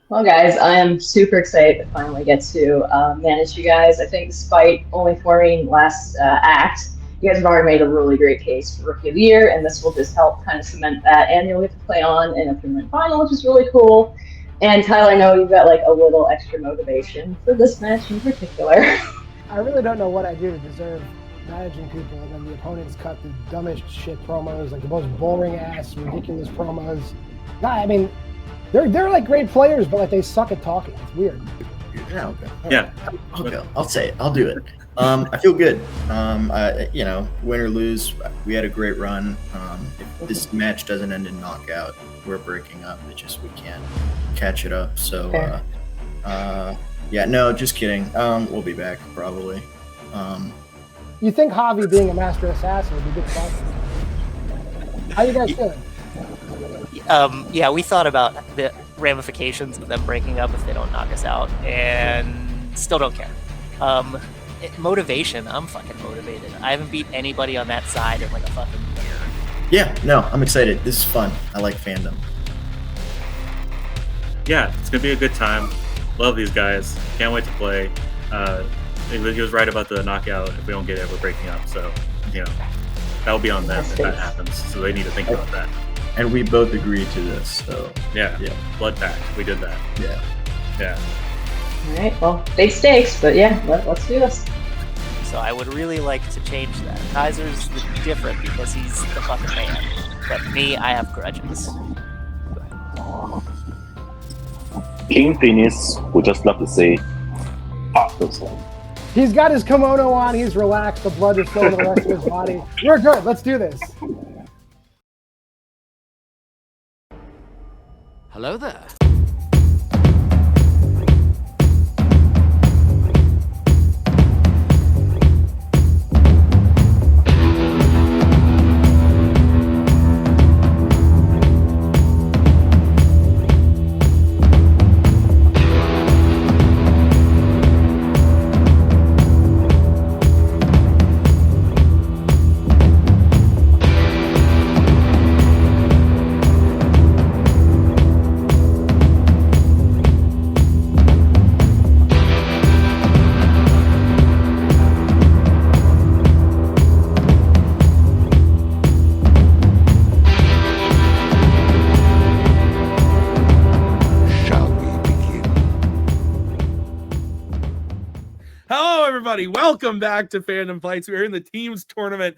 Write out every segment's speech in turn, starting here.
Well, guys, I am super excited to finally get to manage you guys. I think despite only forming last act, you guys have already made a really great case for Rookie of the Year, and this will just help kind of cement that. And you'll get to play on in a tournament final, which is really cool. And Tyler, I know you've got like a little extra motivation for this match in particular. I really don't know what I do to deserve managing people, and then the opponents cut the dumbest shit promos, like the most boring ass, ridiculous promos. Nah, I mean, they're like great players, but like they suck at talking. It's weird. Yeah, okay. Yeah. I'll go. I'll say it. I'll do it. I feel good. Win or lose, we had a great run. If this match doesn't end in knockout, we're breaking up. It's just we can't catch it up. So, no, just kidding. We'll be back probably. You think Javi being a master assassin would be good fun? How you guys feeling? Yeah, we thought about the ramifications of them breaking up if they don't knock us out, and still don't care. Motivation, I'm fucking motivated. I haven't beat anybody on that side in like a fucking year. Yeah, no, I'm excited. This is fun. I like Fandom. Yeah, it's gonna be a good time. Love these guys. Can't wait to play. He was right about the knockout. If we don't get it, we're breaking up. So, that'll be on them if that happens. So they need to think about that. And we both agreed to this. So yeah. Blood pact. We did that. Yeah. All right. Well, big stakes, but yeah, let's do this. So I would really like to change that. Kaiser's different because he's the fucking man. But me, I have grudges. King Phineas would just love to say, awesome. He's got his kimono on. He's relaxed. The blood is flowing the rest of his body. We're good. Let's do this. Hello there. Welcome back to Fandom Fights. We are in the teams tournament.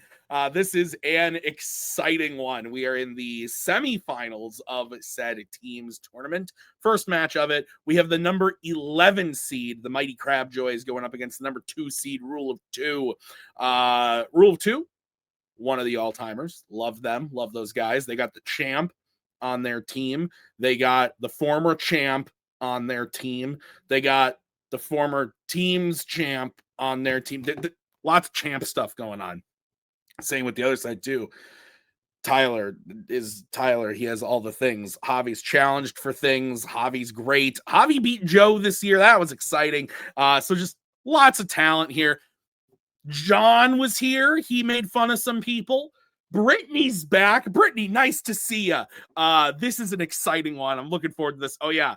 This is an exciting one. We are in the semifinals of said teams tournament. First match of it, we have the number 11 seed, the mighty Crabjoys, going up against the number 2 seed, Rule of 2. Rule of 2, one of the all-timers. Love them. Love those guys. They got the champ on their team. They got the former champ on their team. They got the former teams champ on their team. Lots of champ stuff going on. Same with the other side too. Tyler. He has all the things. Javi's challenged for things. Javi's great. Javi beat Joe this year. That was exciting. So just lots of talent here. John was here. He made fun of some people. Brittany's back. Brittany, nice to see you. This is an exciting one. I'm looking forward to this. Oh yeah.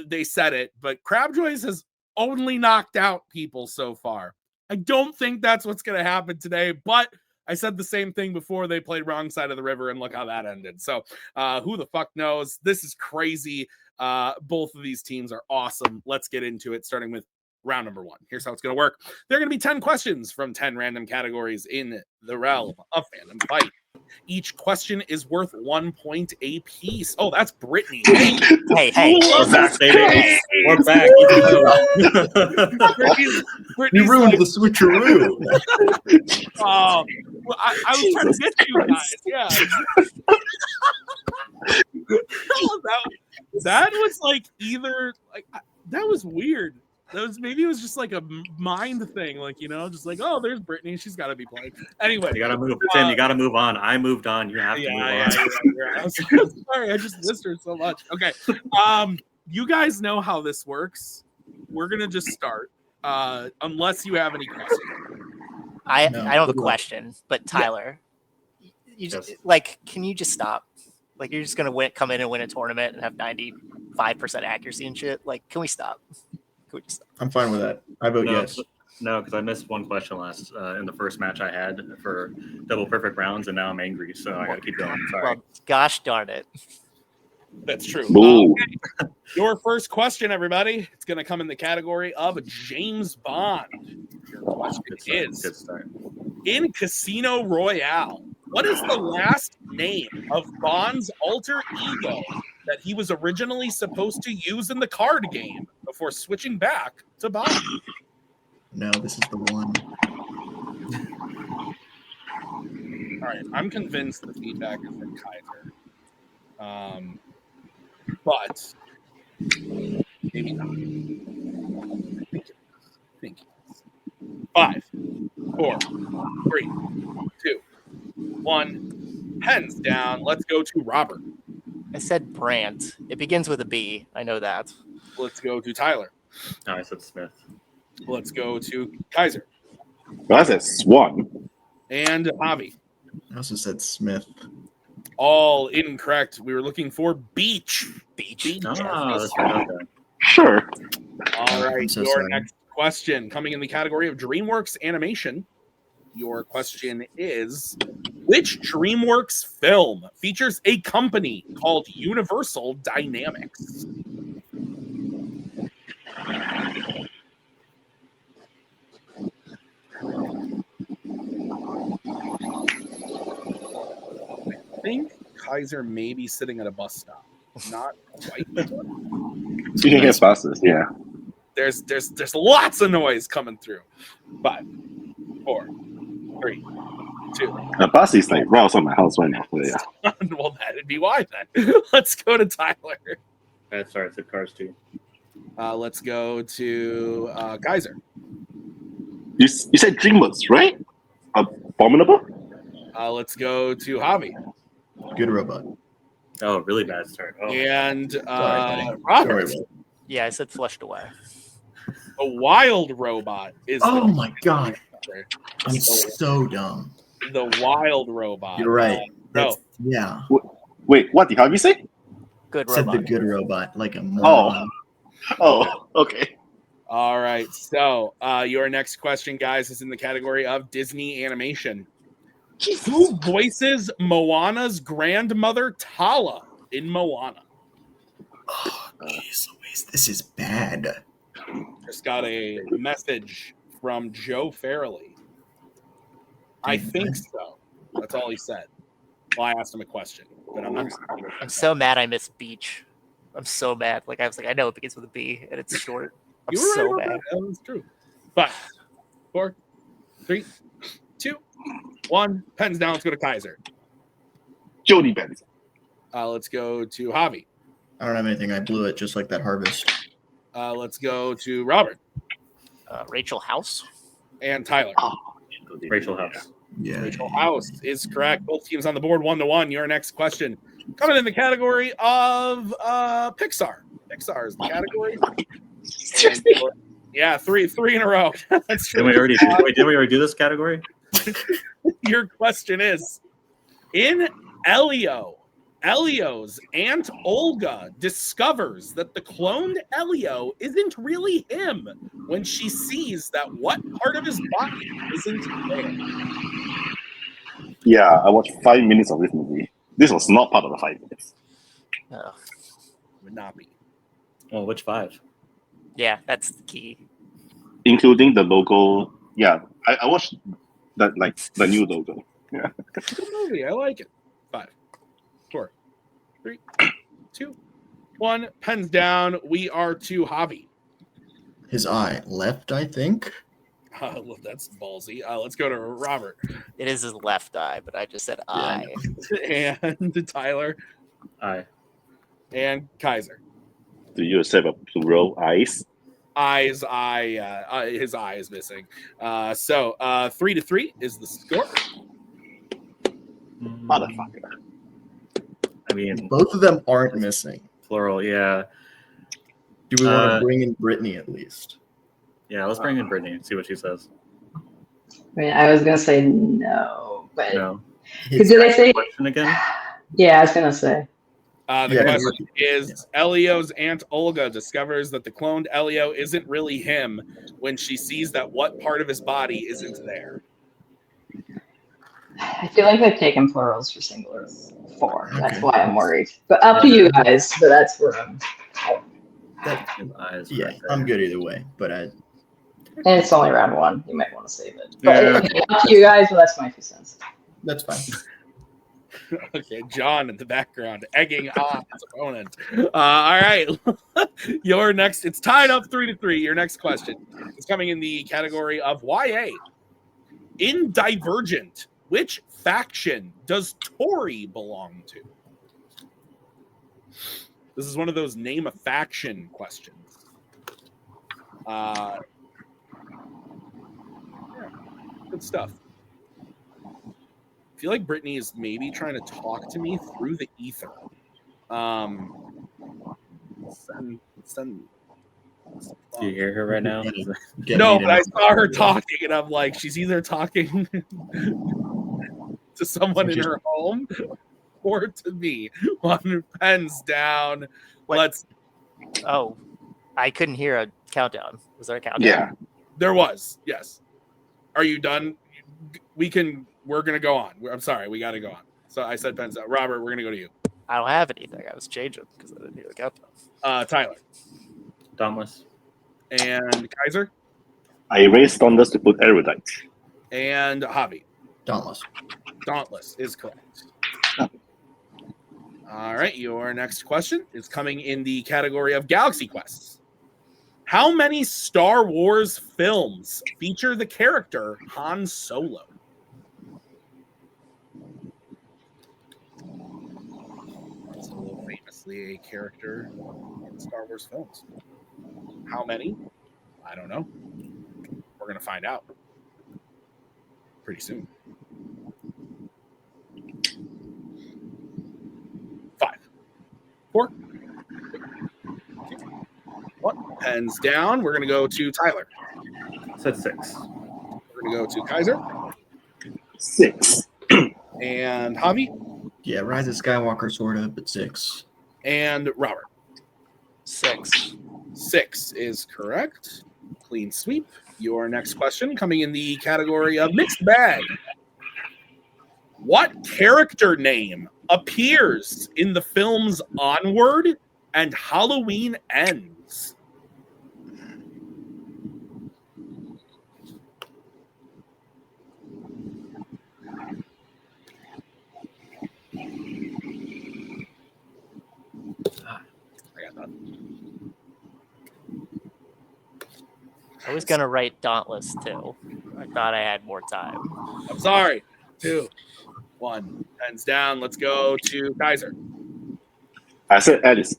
They said it, but Crabjoys has only knocked out people so far. I don't think that's what's going to happen today, but I said the same thing before they played wrong side of the river, and look how that ended. So who the fuck knows? This is crazy. Both of these teams are awesome. Let's get into it, starting with round number 1. Here's how it's going to work. There are going to be 10 questions from 10 random categories in the realm of Fandom Fight. Each question is worth 1 point a piece. Oh, that's Brittany. Hey. We're back, baby. We're back. You ruined the switcheroo. Oh, well, I was trying to get you guys. Yeah. that was like either like that was weird. Maybe it was just like a mind thing, like, just like, oh, there's Brittany, she's got to be playing. Anyway, you gotta move. Tim, you gotta move on. I moved on. You have to move on. Yeah. I'm sorry, I just missed her so much. Okay, you guys know how this works. We're gonna just start, unless you have any questions. I don't have a question, but Tyler, you just, can you just stop? Like, you're just gonna come in and win a tournament and have 90 5% accuracy and shit. Like, can we stop? Can we just stop? I'm fine with that. I vote yes. No, because I missed one question last in the first match I had for double perfect rounds, and now I'm angry, so I got to keep going. Sorry. Well, gosh darn it. That's true. Boo. Okay. Your first question, everybody. It's going to come in the category of James Bond. Your question Good start. in Casino Royale, what is the last name of Bond's alter ego that he was originally supposed to use in the card game before switching back to Bond? No, this is the one. All right, I'm convinced the feedback is from Kaiser. But maybe not. Think. 5, 4, 3, 2, 1. Pens down. Let's go to Robert. I said Brandt. It begins with a B. I know that. Let's go to Tyler. No, I said Smith. Let's go to Kaiser. Well, I said Swan. And Javi. I also said Smith. All incorrect. We were looking for Beach. Beach. That's right. Okay. Sure. All right, I'm so your sorry. next question coming in the category of DreamWorks animation. Your question is, which DreamWorks film features a company called Universal Dynamics? I think Kaiser may be sitting at a bus stop. Not quite. You can get buses, yeah. There's lots of noise coming through. 5, 4, 3, 2. The bus is like right outside my house right now. So yeah. Well, that'd be why then. Let's go to Tyler. Sorry, I said Cars 2. Let's go to Kaiser. You said DreamWorks, right? Abominable? Let's go to Javi. Good robot. Oh, really bad start. Oh. And Sorry, Robert. Sorry. Yeah, I said flushed away. A wild robot is Oh the my god. I'm so dumb. the wild robot. You're right. No. Yeah. Wait, what did Harvey say? Good Said the robot. good robot, like a moron. Oh, okay. All right. So your next question, guys, is in the category of Disney animation. Who voices Moana's grandmother Tala in Moana? Oh, jeez Louise, this is bad. Just got a message from Joe Farrelly. I think so. That's all he said. Well, I asked him a question, but I'm not. I'm so mad I missed Beach. I'm so mad. Like, I was like, I know it begins with a B and it's short. I'm You were so right mad. about that. That was true. 5, 4, 3, 2, 1. Pens down. Let's go to Kaiser. Jody Benz. Let's go to Javi. I don't have anything. I blew it just like that harvest. Let's go to Robert Rachel House. and Tyler. Rachel House. Yeah. Rachel House is correct. Both teams on the board 1-1. Your next question coming in the category of Pixar. Pixar is the category. Yeah, three in a row. That's true. Did we already do this category? Your question is, in Elio's Aunt Olga discovers that the cloned Elio isn't really him when she sees that what part of his body isn't there. Yeah, I watched 5 minutes of this movie. This was not part of the 5 minutes. Oh. Would not be. Well, which 5? Yeah, that's the key. Including the logo. Yeah, I watched that, like the new logo. Yeah. It's a good movie. I like it. 5, 4, 3, 2, 1. Pens down. We are to Javi. His eye left, I think. Look, that's ballsy. Let's go to Robert It is his left eye, but I just said eye. and Tyler Aye. and Kaiser. Do you accept a plural eyes? His eye is missing. So 3-3 is the score. Motherfucker. I mean, Both of them aren't missing. plural. Yeah, Do we want to bring in Brittany at least? yeah. Let's bring in Brittany and see what she says. I mean, I was gonna say no, but No. did I say? Question again? Yeah, I was gonna say. The question is, Elio's Aunt Olga discovers that the cloned Elio isn't really him when she sees that what part of his body isn't there. I feel like they've taken plurals for singular before. That's why I'm worried. But up to you guys. So that's where I'm. I'm good either way. But and it's only round 1. You might want to save it. But up to you guys. But that's my 2 cents. That's fine. Okay, John in the background egging on his opponent. All right, your next. It's tied up 3-3. Your next question is coming in the category of YA. In Divergent, which faction does Tori belong to? This is one of those name a faction questions. Yeah, good stuff. I feel like Brittany is maybe trying to talk to me through the ether. Do you hear her right now? No, but I saw her talking, and I'm like, she's either talking to someone in her home or to me. One pens down. Let's. Oh, I couldn't hear a countdown. Was there a countdown? Yeah, there was. Yes. Are you done? We're gonna go on. I'm sorry, we got to go on. So I said pens out. Robert, we're gonna go to you. I don't have anything. I was changing because I didn't hear the countdown. Tyler. Dauntless. And Kaiser. I erased Dauntless to put Erudite. And Javi. Dauntless. Dauntless is correct. All right, your next question is coming in the category of Galaxy Quests. How many Star Wars films feature the character Han Solo? Han Solo, famously a character in Star Wars films. How many? I don't know. We're going to find out pretty soon. 5, 4, 3, 2, 1. Pens down. We're going to go to Tyler. Said 6. We're going to go to Kaiser. 6. And Javi. Yeah, Rise of Skywalker, sort of, but 6. And Robert. 6. 6 is correct. Clean sweep. Your next question coming in the category of mixed bag. What character name appears in the films Onward and Halloween Ends? I was going to write Dauntless, too. I thought I had more time. I'm sorry. 2, 1. Pens down. Let's go to Kaiser. I said Alice.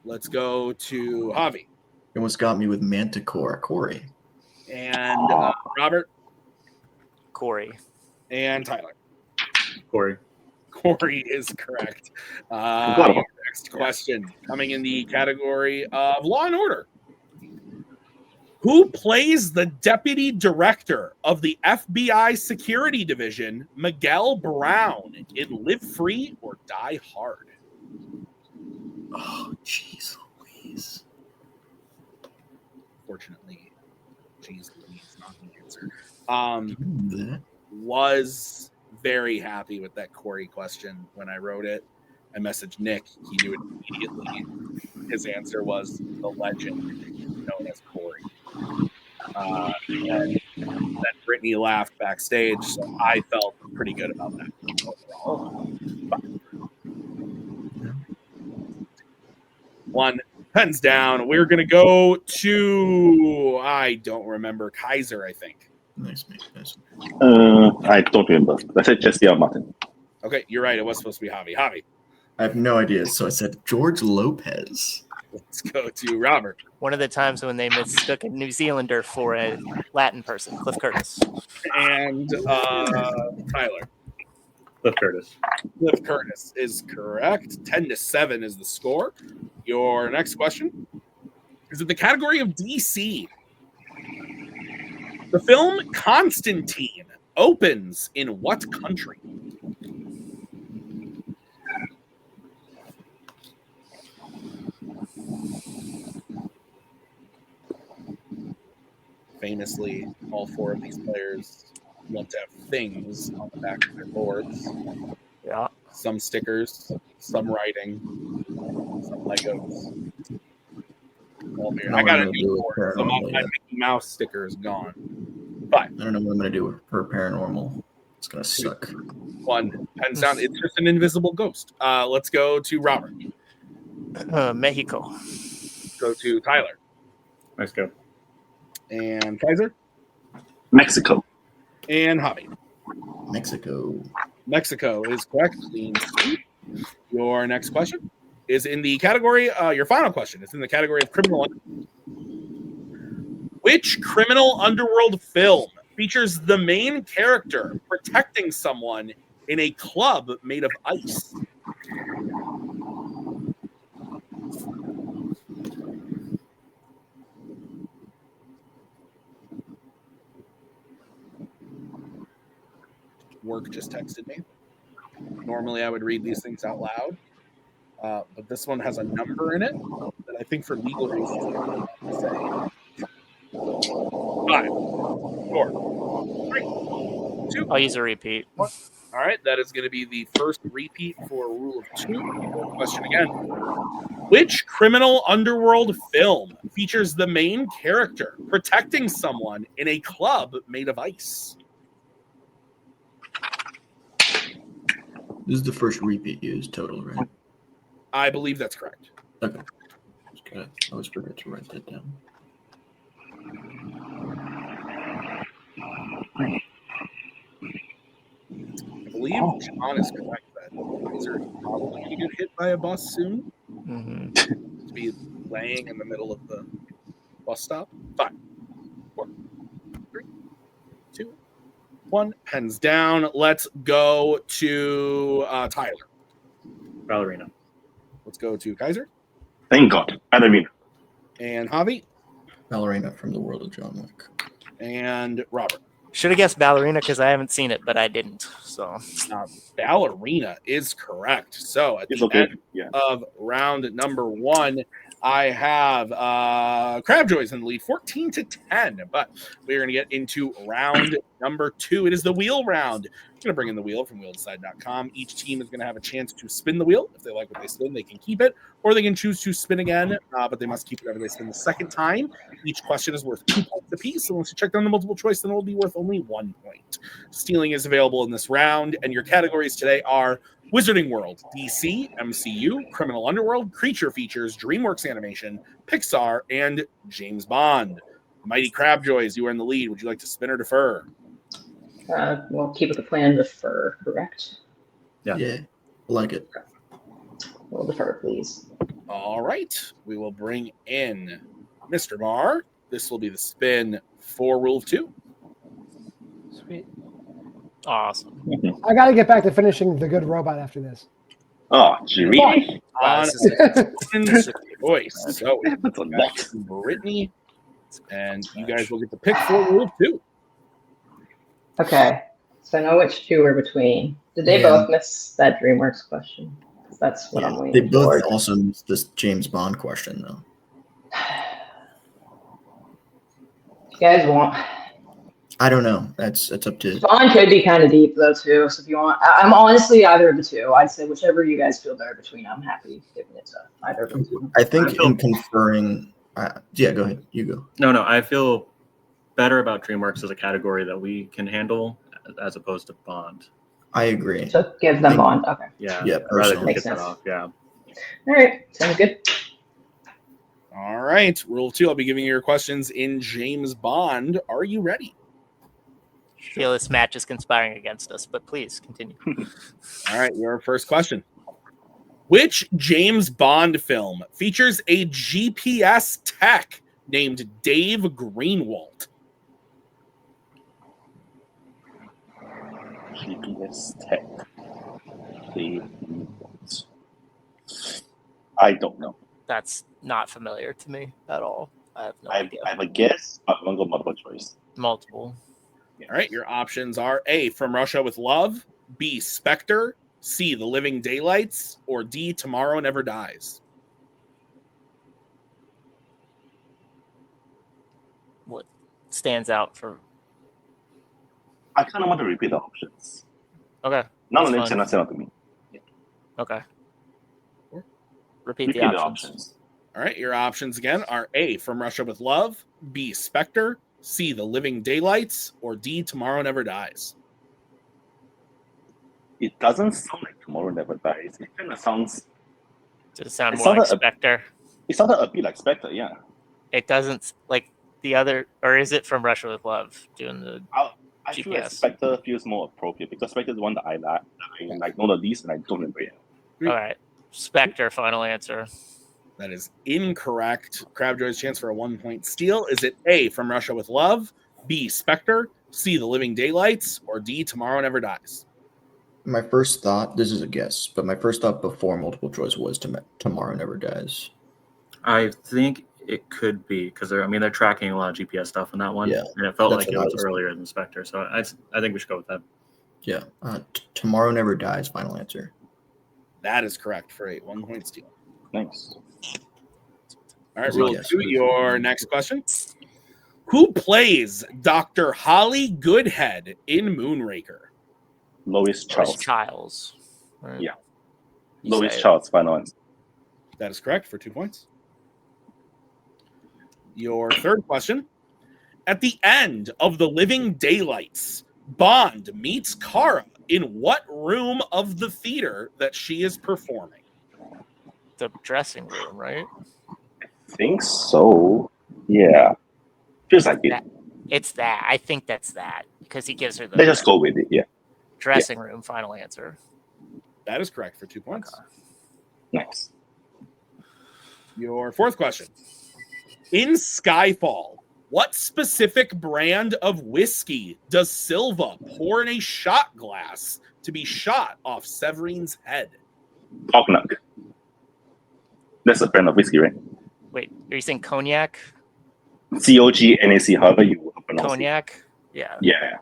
Let's go to Javi. It almost got me with Manticore, Corey. And Robert. Corey. And Tyler. Corey. Corey is correct. Your next question coming in the category of Law and Order. Who plays the deputy director of the FBI security division, Miguel Brown, in Live Free or Die Hard? Oh, jeez Louise. Fortunately, jeez Louise is not the answer. Was very happy with that Corey question when I wrote it. I messaged Nick. He knew it immediately. His answer was the legend known as Corey. And then Brittany laughed backstage, so I felt pretty good about that overall. But 1, pens down. We're going to go to, I don't remember, Kaiser, I think. Nice. I don't remember. I said Jesse L. Martin. Okay, you're right. It was supposed to be Javi. Javi. I have no idea, so I said George Lopez. Let's go to Robert. One of the times when they mistook a New Zealander for a Latin person, Cliff Curtis. And Tyler. Cliff Curtis. Cliff Curtis is correct. 10-7 is the score. Your next question is in the category of DC. The film Constantine opens in what country? Famously, all 4 of these players want to have things on the back of their boards. Yeah. Some stickers, some writing, some Legos. I got a new board, so my Mickey Mouse sticker is gone. But I don't know what I'm gonna do for paranormal. It's gonna suck. 1 pens down. It's just an invisible ghost. Let's go to Robert. Mexico. Go to Tyler. Let's go. And Kaiser. Mexico. And Javi. Mexico. Mexico is correct. Clean sweep. Your next question is in the category, your final question is in the category of criminal. Which criminal underworld film features the main character protecting someone in a club made of ice? Work just texted me. Normally I would read these things out loud, but this one has a number in it that I think for legal reasons I have to say. 5, 4, 3, 2. I'll use a repeat. 1. All right, that is going to be the first repeat for Rule of 2. Question again. Which criminal underworld film features the main character protecting someone in a club made of ice? This is the first repeat used total, right? I believe that's correct. Okay. I always forget to write that down. I believe Sean is correct that these are probably going to get hit by a bus soon. Mm-hmm. To be laying in the middle of the bus stop. 5, 4, 3, 2, 1. Pens down. Let's go to Tyler. Ballerina. Let's go to Kaiser. Thank God. Ballerina. And Javi. Ballerina from the world of John Wick. And Robert. Should have guessed ballerina because I haven't seen it, but I didn't. So Ballerina is correct. So at It's the okay. end Yeah. of round number 1, I have Crabjoys in the lead, 14-10. But we're going to get into round number 2. It is the wheel round. I'm going to bring in the wheel from wheeldecide.com. Each team is going to have a chance to spin the wheel. If they like what they spin, they can keep it, or they can choose to spin again, but they must keep whatever they spin the second time. Each question is worth 2 points apiece. So once you check down the multiple choice, then it will be worth only 1 point. Stealing is available in this round, and your categories today are Wizarding World, DC, MCU, Criminal Underworld, Creature Features, DreamWorks Animation, Pixar, and James Bond. Mighty Crabjoys, you are in the lead. Would you like to spin or defer? We'll keep with the plan, defer, correct? Yeah. I like it. We'll defer, please. All right. We will bring in Mr. Barr. This will be the spin for Rule of 2. Sweet. awesome. I got to get back to finishing The Good Robot after this. Oh, gee, really? Wow, On this is voice. So That's a lot. Brittany, and you guys will get the pick for Rule of 2. Okay, so I know which 2 are between. Did they Yeah. both miss that DreamWorks question? That's what I'm They waiting both for. also missed this James Bond question, though. You guys want? I don't know. That's up to. Bond could be kind of deep though too. So if you want, I'm honestly either of the 2. I'd say whichever you guys feel better between. I'm happy giving it to either of the 2. I think in conferring. Yeah, go ahead. You go. No, I feel better about DreamWorks as a category that we can handle as opposed to Bond. I agree. So give them Bond. Okay. Yeah, Yeah, I'd rather personally. get that Makes sense. off. Yeah. All right. Sounds good. All right. Rule 2, I'll be giving you your questions in James Bond. Are you ready? I feel this match is conspiring against us, but please continue. All right. Your first question. Which James Bond film features a GPS tech named Dave Greenwald? GPS tech. I don't know. That's not familiar to me at all. I have no I idea. have a guess, but I'm going to go multiple choice. Multiple. All right. Your options are A, From Russia with Love, B, Spectre, C, The Living Daylights, or D, Tomorrow Never Dies. What? stands out for? I kind of want to repeat the options. Okay. None that's of them fine. cannot stand out to me. Okay. Repeat Repeat the options. All right, your options again are A, From Russia with Love, B, Spectre, C, The Living Daylights, or D, Tomorrow Never Dies. It doesn't sound like Tomorrow Never Dies. It kind of sounds. Does it sound It more like sounded a- Spectre? It sounded a bit like Spectre, yeah. It doesn't like the other, or is it From Russia with Love doing the? I feel like GPS. Spectre feels more appropriate because Spectre is the one that I like know the least and I don't remember it. All right, Spectre. Final answer. That is incorrect. Crabjoy's chance for a 1-point steal. Is it A, From Russia with Love, B, Spectre, C, The Living Daylights, or D, Tomorrow Never Dies? My first thought, this is a guess, but my first thought before multiple choice was Tomorrow Never Dies. I think it could be because they're tracking a lot of GPS stuff in that one. Yeah, And it felt that's like it what I was was earlier than Spectre. So I think we should go with that. Yeah. Tomorrow Never Dies, final answer. That is correct for a 1-point steal. Nice. All right, Easy rule guess. 2, your next question. Who plays Dr. Holly Goodhead in Moonraker? Lois Charles. Childs. Right? Yeah. You Lois say it. Charles, final answer. That is correct for 2 points. Your third question. At the end of The Living Daylights, Bond meets Kara in what room of the theater that she is performing? The dressing room, right? I think so. Yeah. Feels like it. It's that. I think that's that because he gives her the Let's just go with it. Yeah. dressing room. Final answer. That is correct for 2 points. Okay. Nice. Your fourth question. In Skyfall, what specific brand of whiskey does Silva pour in a shot glass to be shot off Severine's head? Cognac. That's a brand of whiskey, right? Wait, are you saying cognac? COGNAC, however you pronounce Cognac? Yeah. it. Yeah.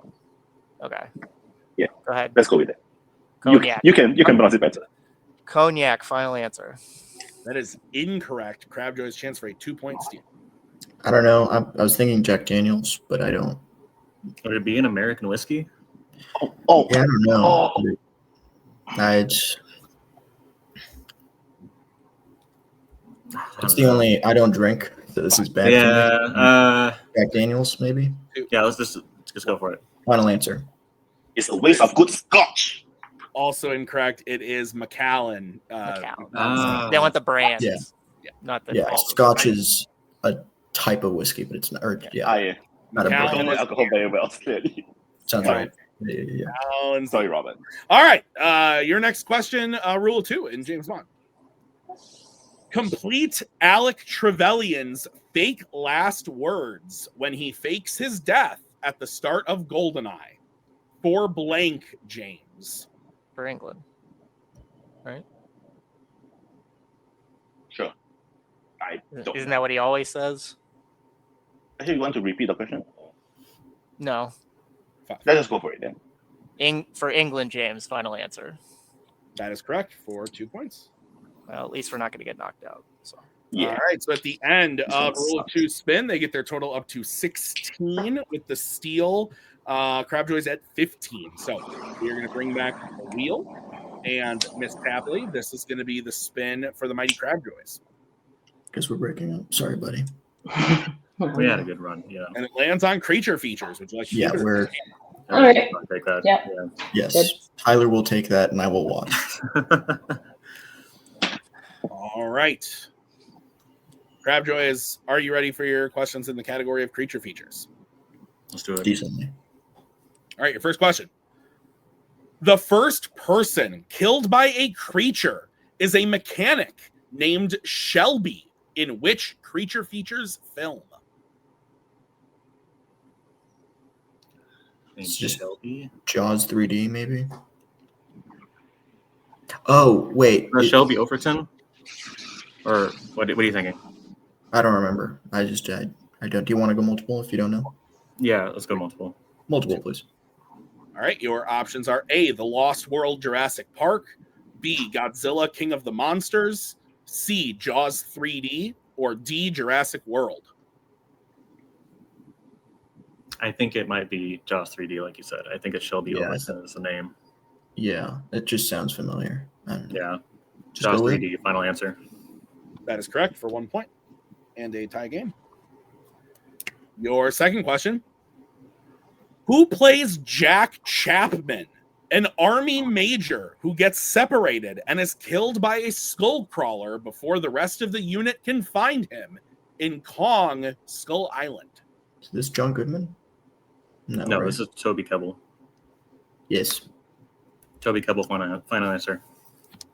Okay. Yeah. Go ahead. Let's go with it. Cognac. You can pronounce it better. Cognac. Final answer. That is incorrect. Crabjoy's chance for a 2-point steal. I don't know. I was thinking Jack Daniels, but I don't. Would it be an American whiskey? Oh, Yeah, I don't know. Oh. It's the only. I don't drink, so this is bad for me. Yeah. Jack Daniels, maybe. Yeah. Let's just go for it. Final answer. it's a waste of good scotch. Also incorrect. It is Macallan. Macallan. They want the brand. Yeah. Not the Yeah, type of- Scotch is a type of whiskey, but it's not. Or, yeah, I not a Macallan don't brand. know alcohol very well, clearly. Sounds Right. like. Yeah. Macallan. Sorry, Robert. All right. Your next question, rule 2 in James Bond. Complete Alec Trevelyan's fake last words when he fakes his death at the start of GoldenEye. For blank, James. for England. Right? Sure. I don't. Isn't that what he always says? Actually, you want to repeat the question? No. Let's just go for it then. For England, James. Final answer. That is correct for 2 points. Well, at least we're not going to get knocked out. So. Yeah. All right. So at the end of This Rule sucks. 2 spin, they get their total up to 16 with the steal. Crabjoy's at 15. So we're going to bring back the wheel. And Miss Tapley, this is going to be the spin for the Mighty Crabjoys. Guess we're breaking up. Sorry, buddy. We had a good run. Yeah. And it lands on creature features. Would you like to Yeah, do it? we're. All right. I'll take that. Yep. Yes, Good. Tyler will take that, and I will watch. All right. Crabjoys, are you ready for your questions in the category of creature features? Let's do it. Decently. All right, your first question. The first person killed by a creature is a mechanic named Shelby in which creature features film? It's just- Shelby. Jaws 3D, maybe. Oh wait, Shelby Overton? Or what are you thinking? I don't remember. I don't. Do you want to go multiple if you don't know? Yeah, let's go multiple. Multiple, please. All right, your options are A, The Lost World Jurassic Park, B, Godzilla King of the Monsters, C, Jaws 3D, or D, Jurassic World. I think it might be Jaws 3D, like you said. I think it's Shelby Yeah, Overton is the name. Yeah, it just sounds familiar. I don't know. Yeah. Just Jaws go with 3D, final answer. That is correct for 1 point and a tie game. Your second question. Who plays Jack Chapman, an army major who gets separated and is killed by a skull crawler before the rest of the unit can find him in Kong Skull Island? Is this John Goodman? No, right? this is Toby Kebbell. Yes, Toby Kebbell, final answer.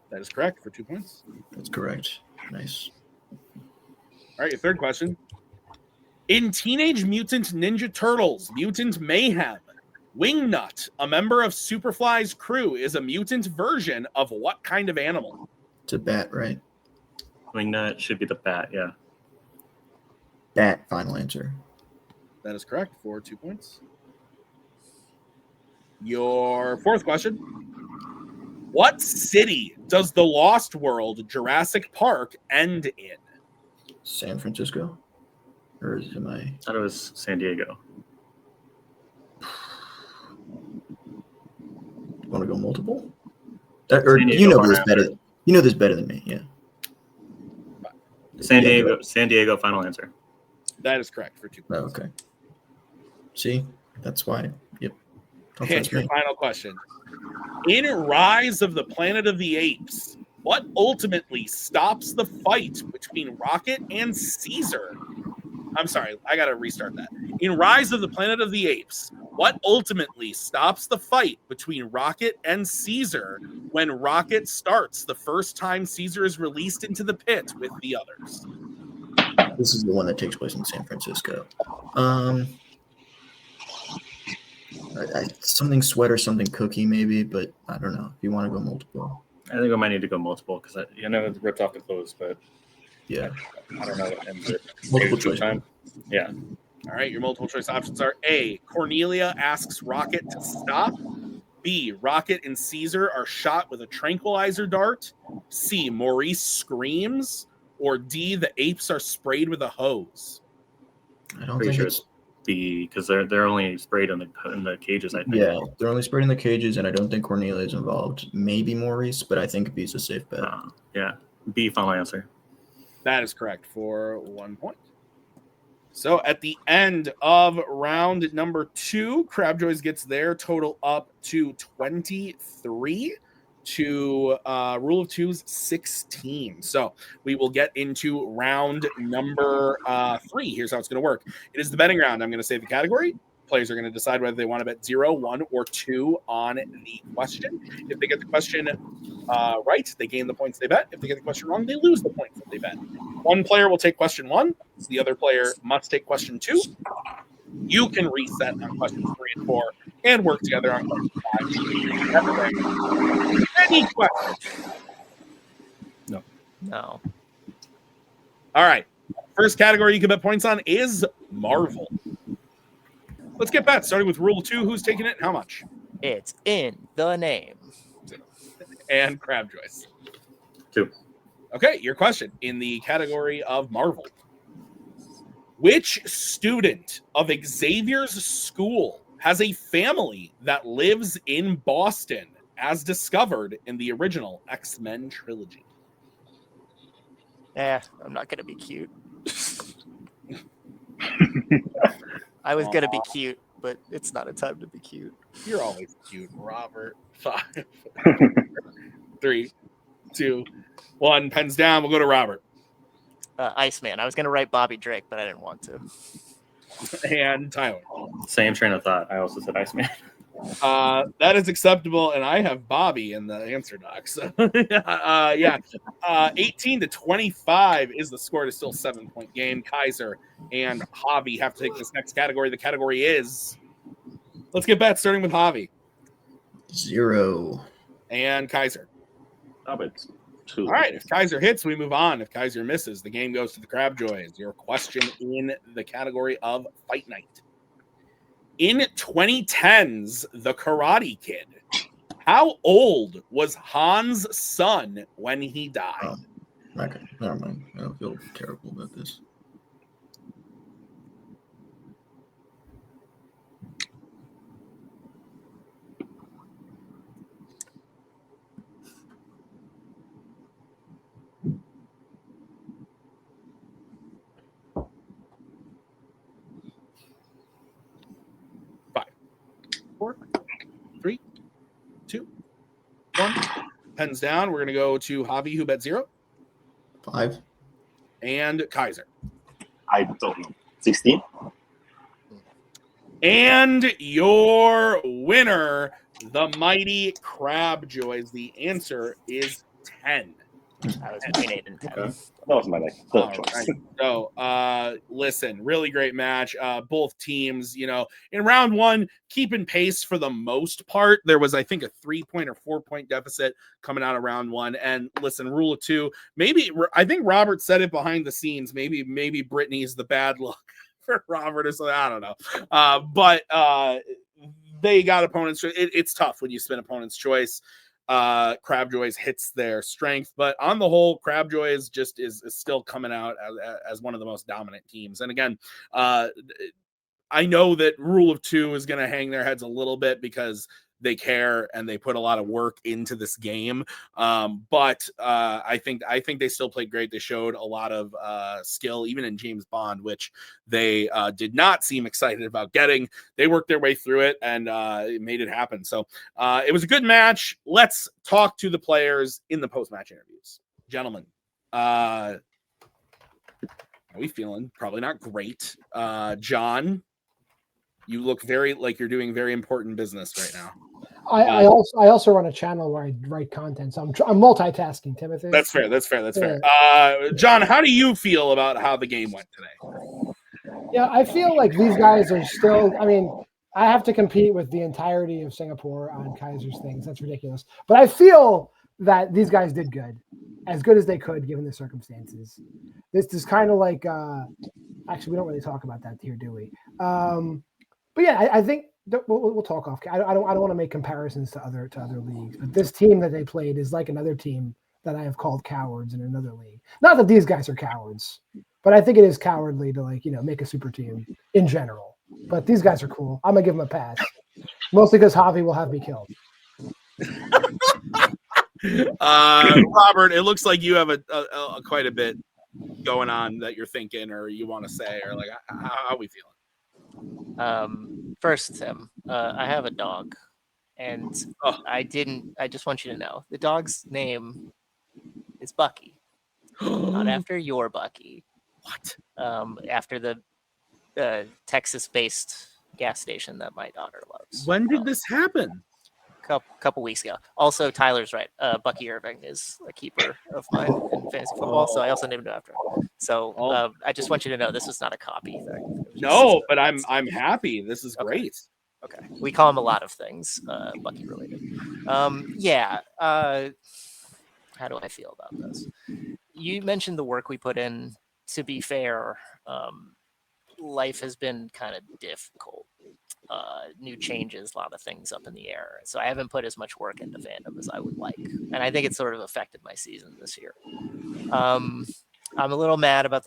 That is correct for 2 points. that's correct. Nice. All right, your third question. In Teenage Mutant Ninja Turtles, Mutant Mayhem, Wingnut, a member of Superfly's crew, is a mutant version of what kind of animal? It's a bat, right? Wingnut should be the bat, yeah. Bat, final answer. That is correct for 2 points. Your fourth question. What city does the Lost World Jurassic Park end in? San Francisco? Or am I? I thought it was San Diego. Want to go multiple? Or San Diego, you know final this answer. better. You know this better than me. Yeah. San Yeah, Diego. San Diego, final answer. That is correct for 2 Oh, points. okay. See, that's why. Yep. Don't And trust your me. final question. In Rise of the Planet of the Apes, what ultimately stops the fight between Rocket and Caesar? I'm sorry, I gotta restart that. In Rise of the Planet of the Apes, what ultimately stops the fight between Rocket and Caesar when Rocket starts the first time Caesar is released into the pit with the others? This is the one that takes place in San Francisco. Something sweat or something cookie maybe, but I don't know. If you want to go multiple, I think we might need to go multiple because I know it ripped off the close, but yeah. I don't know what ends it. Multiple Maybe choice. time. Yeah. All right, your multiple choice options are A, Cornelia asks Rocket to stop. B, Rocket and Caesar are shot with a tranquilizer dart. C, Maurice screams. Or D, the apes are sprayed with a hose. I don't Pretty think sure it's. it's B because they're only sprayed in the cages, I think. Yeah, they're only sprayed in the cages, and I don't think Cornelia is involved. Maybe Maurice, but I think B's a safe bet. Yeah. B, final answer. That is correct for 1 point. So at the end of round number 2, Crabjoys gets their total up to 23 to Rule of Two's 16. So we will get into round number 3. Here's how it's going to work. It is the betting round. I'm going to say the category. Players are going to decide whether they want to bet 0, 1, or 2 on the question. If they get the question right, they gain the points they bet. If they get the question wrong, they lose the points that they bet. One player will take question 1. The other player must take question 2. You can reset on questions 3 and 4 and work together on question 5. Any questions? No. All right. First category you can bet points on is Marvel. Let's get bets, starting with Rule 2. Who's taking it and how much? It's in the name. And Crabjoys. 2. Okay, your question in the category of Marvel. Which student of Xavier's school has a family that lives in Boston as discovered in the original X-Men trilogy? I'm not going to be cute. I was going to be cute, but it's not a time to be cute. You're always cute, Robert. 5, 3, 2, 1. Pens down. We'll go to Robert. Iceman. I was going to write Bobby Drake, but I didn't want to. And Tyler. Same train of thought. I also said Iceman. That is acceptable, and I have Bobby in the answer docs. 18 to 25 is the score. It is still a 7-point game. Kaiser and Javi have to take this next category. The category is, let's get bets, starting with Javi 0. and Kaiser. It's 2. All right, if Kaiser hits, we move on. If Kaiser misses, the game goes to the Crabjoys. Your question in the category of Fight Night. In 2010's The Karate Kid, how old was Han's son when he died? Okay, never mind. I don't feel terrible about this. Pens down. We're going to go to Javi, who bet 0. 5. And Kaiser. I don't know. 16. And your winner, the mighty Crabjoys. The answer is 10. I was between 8 and 10. Okay. That was my third All choice. right. So, listen, really great match. Both teams, in round 1, keeping pace for the most part. There was, I think, a 3-point or 4-point deficit coming out of round 1. And listen, rule of 2. Maybe I think Robert said it behind the scenes. Maybe Brittany's the bad luck for Robert or something. I don't know. But they got opponents. It's tough when you spin opponent's choice. Crabjoys hits their strength, but on the whole, Crabjoys just is still coming out as one of the most dominant teams. And again, I know that rule of 2 is going to hang their heads a little bit because they care and they put a lot of work into this game. But I think they still played great. They showed a lot of skill, even in James Bond, which they did not seem excited about getting. They worked their way through it and made it happen. So it was a good match. Let's talk to the players in the post-match interviews. Gentlemen, how are we feeling? Probably not great. John, you look like you're doing very important business right now. I also run a channel where I write content, so I'm multitasking, Timothy. That's fair. John, how do you feel about how the game went today? Yeah, I feel like these guys are still. I mean, I have to compete with the entirety of Singapore on Kaiser's things. That's ridiculous. But I feel that these guys did as good as they could given the circumstances. This is kind of like. Actually, we don't really talk about that here, do we? But yeah, I think. We'll talk off. I don't want to make comparisons to other leagues, but this team that they played is like another team that I have called cowards in another league. Not that these guys are cowards, but I think it is cowardly to make a super team in general. But these guys are cool. I'm gonna give them a pass, mostly because Javi will have me killed. Robert, it looks like you have a quite a bit going on that you're thinking or you want to say, or like how are we feeling? First, Tim, I have a dog, and I just want you to know the dog's name is Bucky, not after your Bucky. What? After the Texas-based gas station that my daughter loves. When did this happen? Couple weeks ago. Also, Tyler's right. Bucky Irving is a keeper of mine in fantasy football, so I also named him after him. So I just want you to know this is not a copy thing. No, but I'm happy. This is great. Okay, we call him a lot of things, Bucky related. Yeah. How do I feel about this? You mentioned the work we put in. To be fair, life has been kind of difficult. New changes, a lot of things up in the air. So I haven't put as much work into fandom as I would like. And I think it's sort of affected my season this year. I'm a little mad about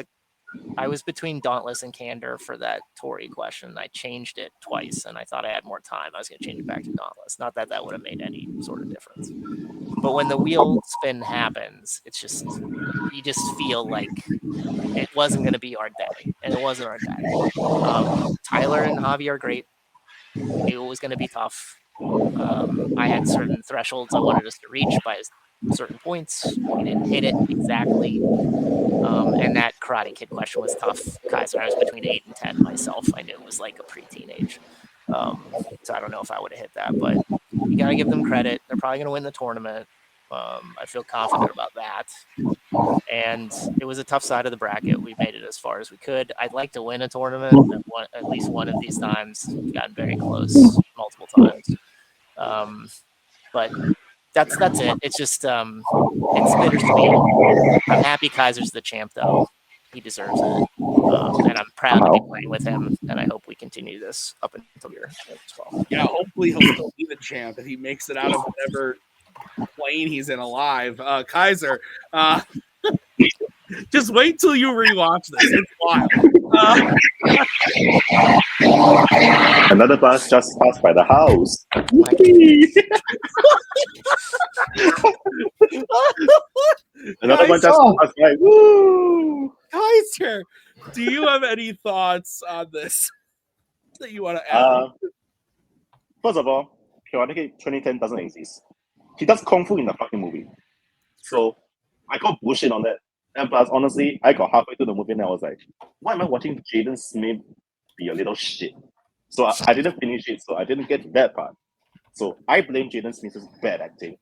I was between Dauntless and Candor for that Tory question. I changed it twice and I thought I had more time. I was going to change it back to Dauntless. Not that would have made any sort of difference. But when the wheel spin happens, it's just, you just feel like it wasn't going to be our day. And it wasn't our day. Tyler and Javi are great. Knew it was going to be tough. I had certain thresholds I wanted us to reach by certain points. We didn't hit it exactly. And that Karate Kid question was tough. Kaiser, I was between 8 and 10 myself. I knew it was like a pre-teenage. So I don't know if I would have hit that, but you got to give them credit. They're probably going to win the tournament. I feel confident about that. And it was a tough side of the bracket. We made it as far as we could. I'd like to win a tournament at least one of these times. We've gotten very close multiple times. But that's it. It's just it's bittersweet. I'm happy Kaiser's the champ, though. He deserves it. And I'm proud to be playing with him, and I hope we continue this up until here as well. Yeah, hopefully he'll still be the champ if he makes it out of whatever plane he's in alive. Kaiser, just wait till you rewatch this. It's wild. Another bus just passed by the house. Another one just passed by. Woo! Kaiser, do you have any thoughts on this that you want to add? First of all, Karate Kid 2010 doesn't exist. he does kung fu in the fucking movie. So I got bullshit on that. And plus, honestly, I got halfway through the movie and I was like, why am I watching Jaden Smith be a little shit? So I didn't finish it, so I didn't get to that part. So I blame Jaden Smith's bad acting.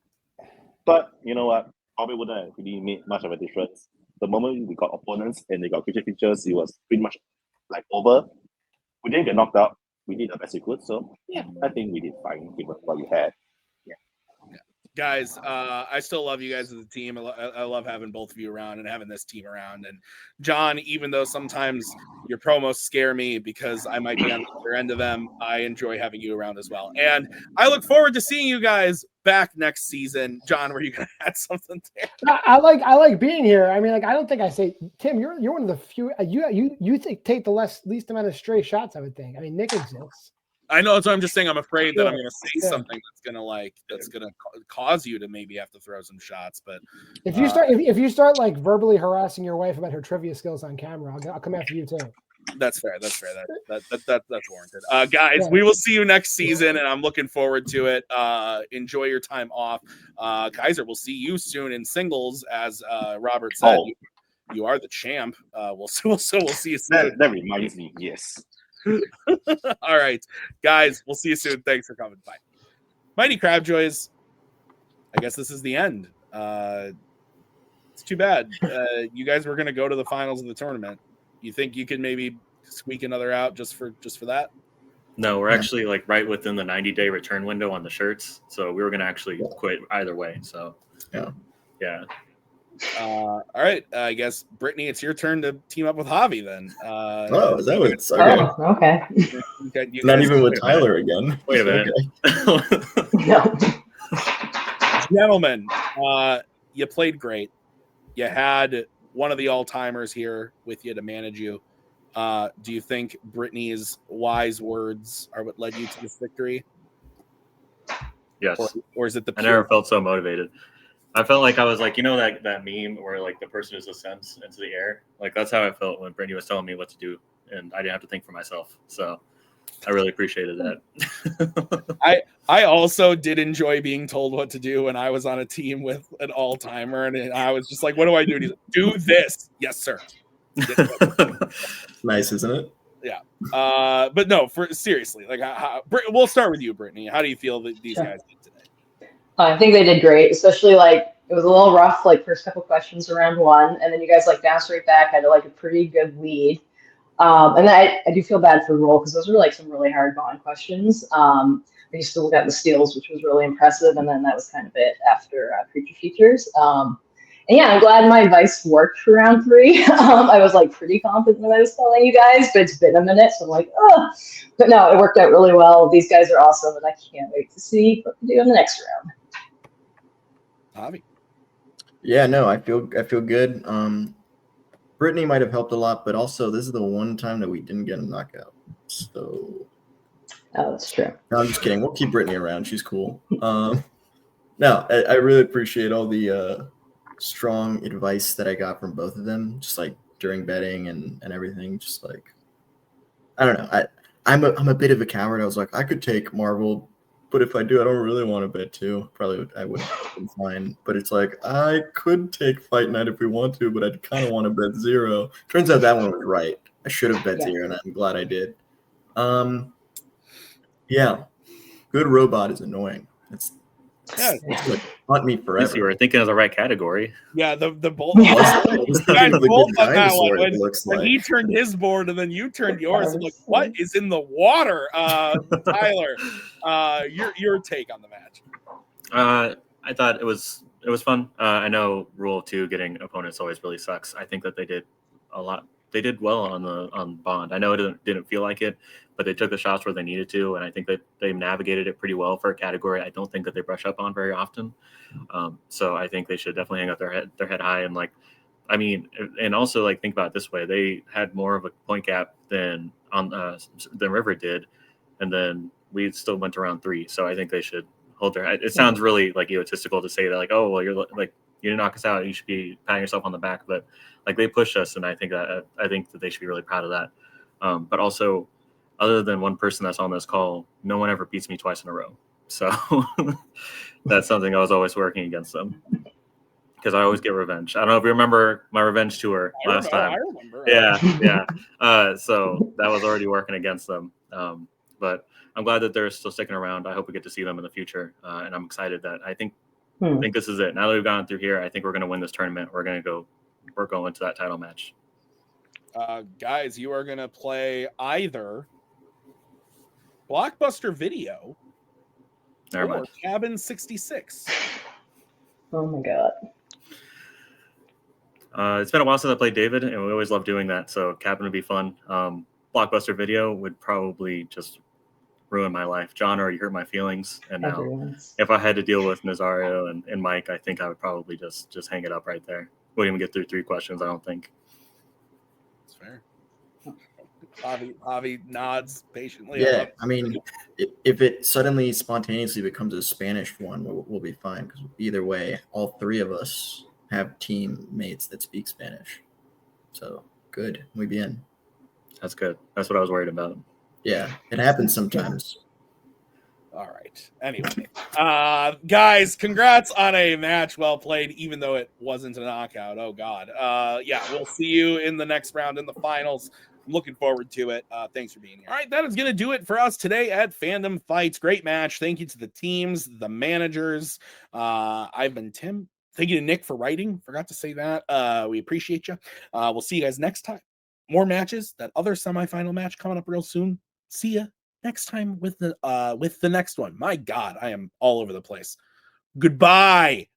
But you know what? Probably wouldn't have really made much of a difference. The moment we got opponents and they got creature features, it was pretty much like over. We didn't get knocked out. We did the best we could. So yeah, I think we did fine given what we had. Guys, I still love you guys as a team. I love having both of you around and having this team around. And John, even though sometimes your promos scare me because I might be on the other end of them, I enjoy having you around as well. And I look forward to seeing you guys back next season. John, were you going to add something there? I like being here. I mean, like, I don't think I say, Tim, you're one of the few. You take the least amount of stray shots. I would think. I mean, Nick exists. I know, so I'm just saying I'm afraid that I'm going to say something that's going to cause you to maybe have to throw some shots. But if you start like verbally harassing your wife about her trivia skills on camera, I'll come after you too. That's fair. That's warranted. Guys, we will see you next season, and I'm looking forward to it. Enjoy your time off. Kaiser, we'll see you soon in singles, as Robert said. You are the champ. We'll see you soon. That reminds me, yes. All right, guys, we'll see you soon. Thanks for coming. Bye. Mighty Crabjoys, I guess this is the end. It's too bad. You guys were going to go to the finals of the tournament. You think you could maybe squeak another out just for that? No, we're actually like right within the 90-day return window on the shirts, so we were going to actually quit either way. So yeah. All right, I guess Brittany, it's your turn to team up with Javi then. Is that what it's okay? You not even with Tyler again. Wait a minute. Okay. No. Gentlemen, you played great. You had one of the all-timers here with you to manage you. Do you think Brittany's wise words are what led you to this victory? Yes. Or is it I never felt so motivated. I felt like I was like, that meme where like the person just ascends into the air. Like that's how I felt when Brittany was telling me what to do, and I didn't have to think for myself. So I really appreciated that. I also did enjoy being told what to do when I was on a team with an all-timer, and I was just like, "What do I do?" And he's like, "Do this." Yes, sir. Nice, isn't it? Yeah. But no, seriously, like, we'll start with you, Brittany. How do you feel that these guys did today? I think they did great, especially like it was a little rough, like first couple questions around one, and then you guys like bounced right back, had like a pretty good lead. And I do feel bad for Roll because those were like some really hard bond questions. But you still got the steals, which was really impressive, and then that was kind of it after creature features. And yeah, I'm glad my advice worked for round 3. I was like pretty confident when I was telling you guys, but it's been a minute, so I'm like, oh. But no, it worked out really well. These guys are awesome, and I can't wait to see what they do in the next round. Javi. Yeah, no, I feel good. Brittany might have helped a lot, but also this is the one time that we didn't get a knockout. So that's true. No, I'm just kidding. We'll keep Brittany around. She's cool. No, I really appreciate all the strong advice that I got from both of them, just like during betting and everything. Just like, I don't know. I'm a bit of a coward. I was like, I could take Marvel, but if I do, I don't really want to bet 2. Probably I would have been fine. But it's like, I could take Fight Night if we want to, but I kind of want to bet 0. Turns out that one was right. I should have bet 0, and I'm glad I did. Yeah. Good robot is annoying. It's like haunt me forever. You were thinking of the right category. Yeah, the bolt. When he turned his board and then you turned yours, I'm like, what is in the water? Tyler, your take on the match. I thought it was fun. I know Rule 2 getting opponents always really sucks. I think that they did a lot. They did well on Bond. I know it didn't feel like it, but they took the shots where they needed to, and I think that they navigated it pretty well for a category I don't think that they brush up on very often. So I think they should definitely hang up their head high, and like, I mean, and also like think about it this way: they had more of a point gap than River did, and then we still went to round 3. So I think they should hold their head. It sounds really like egotistical to say that, like, oh well, you're like, you didn't knock us out, you should be patting yourself on the back, but like they pushed us, and I think that they should be really proud of that. But also, other than one person that's on this call, no one ever beats me twice in a row. So that's something I was always working against them because I always get revenge. I don't know if you remember my revenge tour last time. I remember. Yeah. So that was already working against them. But I'm glad that they're still sticking around. I hope we get to see them in the future. And I'm excited that I think this is it. Now that we've gone through here, I think we're going to win this tournament. We're going to that title match. Guys, you are going to play either Blockbuster Video or Cabin 66. Oh my god. It's been a while since I played David, and we always love doing that. So Cabin would be fun. Blockbuster Video would probably just ruin my life. John already hurt my feelings, and now if I had to deal with Nazario and Mike, I think I would probably just hang it up right there. Wouldn't even get through 3 questions, I don't think. That's fair. Javi nods patiently. Yeah, I mean, if it suddenly spontaneously becomes a Spanish one, we'll be fine, because either way, all 3 of us have teammates that speak Spanish. So good, we be in. That's good. That's what I was worried about. Yeah, it happens sometimes. All right. Anyway, guys, congrats on a match well played, even though it wasn't a knockout. Oh God. Yeah, we'll see you in the next round in the finals. I'm looking forward to it. Thanks for being here. All right, that is going to do it for us today at Fandom Fights. Great match. Thank you to the teams, the managers. I've been Tim. Thank you to Nick for writing. Forgot to say that. We appreciate you. We'll see you guys next time. More matches. That other semifinal match coming up real soon. See ya next time with the next one. My God, I am all over the place. Goodbye.